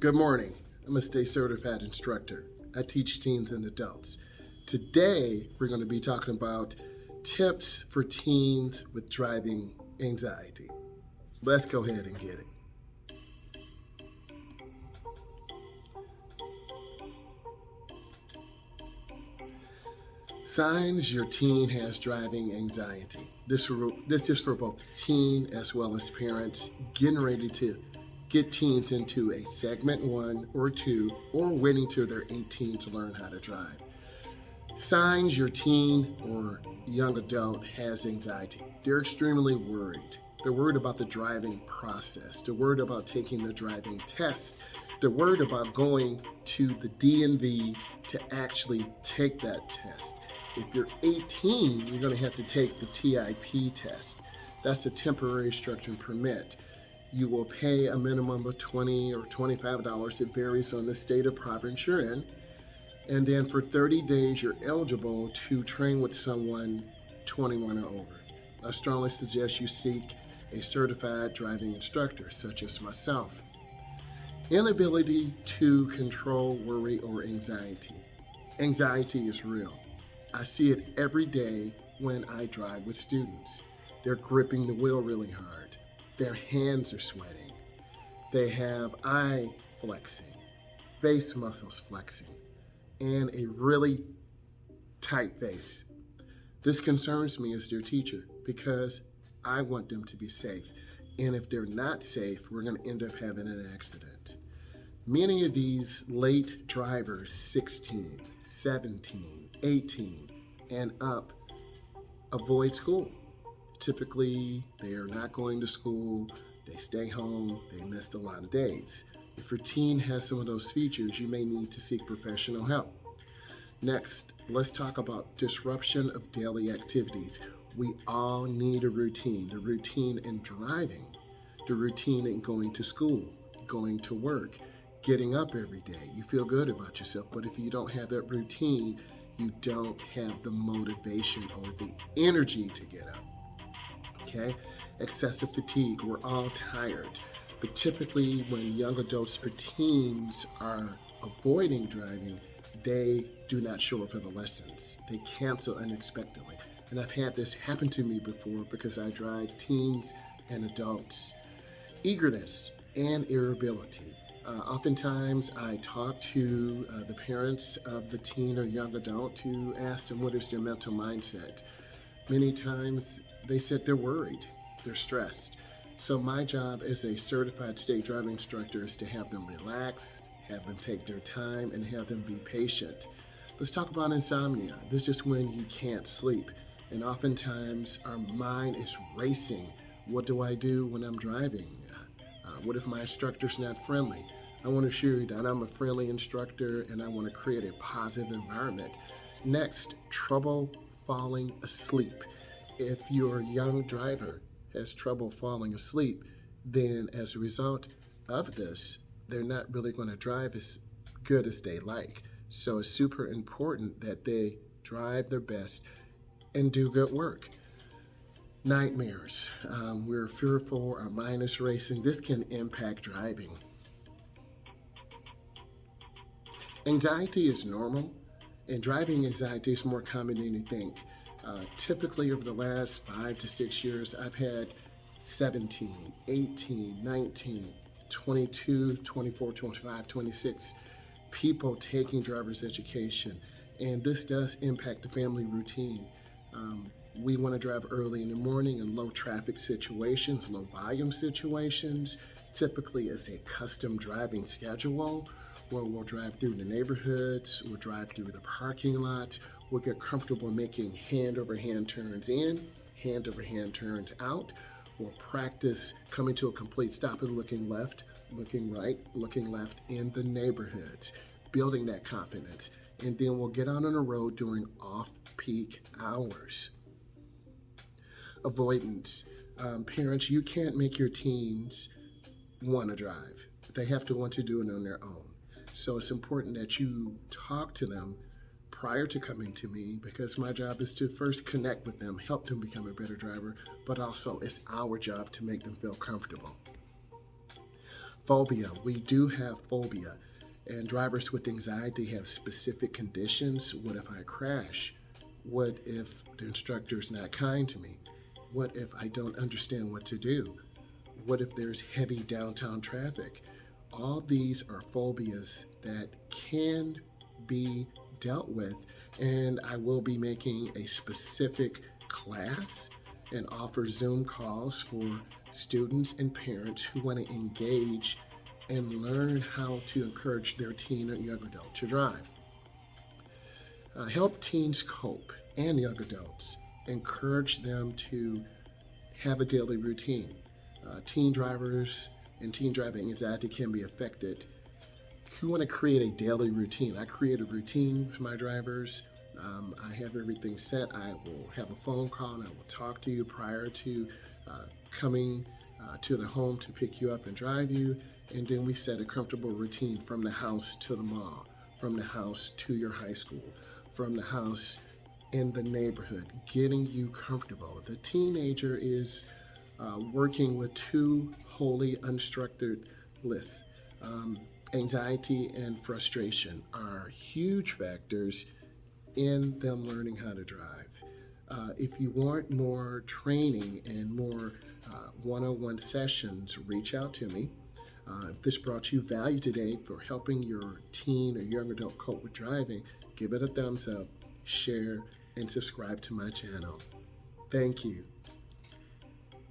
Good morning. I'm a state certified instructor. I teach teens and adults. Today, we're going to be talking about tips for teens with driving anxiety. Let's go ahead and get it. Signs your teen has driving anxiety. This is for both teen as well as parents getting ready to get teens into a segment 1 or 2 or waiting till they're 18 to learn how to drive. Signs your teen or young adult has anxiety. They're extremely worried. They're worried about the driving process. They're worried about taking the driving test. They're worried about going to the DMV to actually take that test. If you're 18, you're going to have to take the TIP test. That's a temporary structure permit. You will pay a minimum of $20 or $25. It varies on the state or province you're in. And then for 30 days, you're eligible to train with someone 21 or over. I strongly suggest you seek a certified driving instructor, such as myself. Inability to control worry or anxiety. Anxiety is real. I see it every day when I drive with students. They're gripping the wheel really hard. Their hands are sweating. They have eye flexing, face muscles flexing, and a really tight face. This concerns me as their teacher because I want them to be safe. And if they're not safe, we're going to end up having an accident. Many of these late drivers, 16, 17, 18, and up, avoid school. Typically, they are not going to school, they stay home, they missed a lot of days. If your teen has some of those features, you may need to seek professional help. Next, let's talk about disruption of daily activities. We all need a routine. The routine in driving, the routine in going to school, going to work, getting up every day. You feel good about yourself, but if you don't have that routine, you don't have the motivation or the energy to get up. Okay? Excessive fatigue. We're all tired. But typically, when young adults or teens are avoiding driving, they do not show up for the lessons. They cancel unexpectedly. And I've had this happen to me before because I drive teens and adults. Eagerness and irritability. Oftentimes, I talk to the parents of the teen or young adult to ask them what is their mental mindset. Many times, they said they're worried, they're stressed. So my job as a certified state driving instructor is to have them relax, have them take their time, and have them be patient. Let's talk about insomnia. This is when you can't sleep. And oftentimes, our mind is racing. What do I do when I'm driving? What if my instructor's not friendly? I want to assure you that I'm a friendly instructor and I want to create a positive environment. Next, trouble falling asleep. If your young driver has trouble falling asleep, then as a result of this, they're not really going to drive as good as they like. So it's super important that they drive their best and do good work. Nightmares. We're fearful, our mind is racing. This can impact driving. Anxiety is normal, and driving anxiety is more common than you think. Typically, over the last 5 to 6 years, I've had 17, 18, 19, 22, 24, 25, 26 people taking driver's education, and this does impact the family routine. We want to drive early in the morning in low traffic situations, low volume situations. Typically, it's a custom driving schedule where we'll drive through the neighborhoods, we'll drive through the parking lots, we'll get comfortable making hand-over-hand turns in, hand-over-hand turns out. We'll practice coming to a complete stop and looking left, looking right, looking left in the neighborhoods, building that confidence. And then we'll get out on the road during off-peak hours. Avoidance. Parents, you can't make your teens want to drive. They have to want to do it on their own. So it's important that you talk to them prior to coming to me, because my job is to first connect with them, help them become a better driver, but also it's our job to make them feel comfortable. Phobia. We do have phobia. And drivers with anxiety have specific conditions. What if I crash? What if the instructor is not kind to me? What if I don't understand what to do? What if there's heavy downtown traffic? All these are phobias that can be dealt with, and I will be making a specific class and offer Zoom calls for students and parents who want to engage and learn how to encourage their teen or young adult to drive. Help teens cope and young adults, encourage them to have a daily routine. Teen drivers and teen driving anxiety can be affected. If you want to create a daily routine, I create a routine for my drivers. I have everything set. I will have a phone call and I will talk to you prior to coming to the home to pick you up and drive you. And then we set a comfortable routine from the house to the mall, from the house to your high school, from the house in the neighborhood, getting you comfortable. The teenager is working with two wholly unstructured lists. Anxiety and frustration are huge factors in them learning how to drive. If you want more training and more one-on-one sessions, reach out to me. If this brought you value today for helping your teen or young adult cope with driving, give it a thumbs up, share, and subscribe to my channel. Thank you.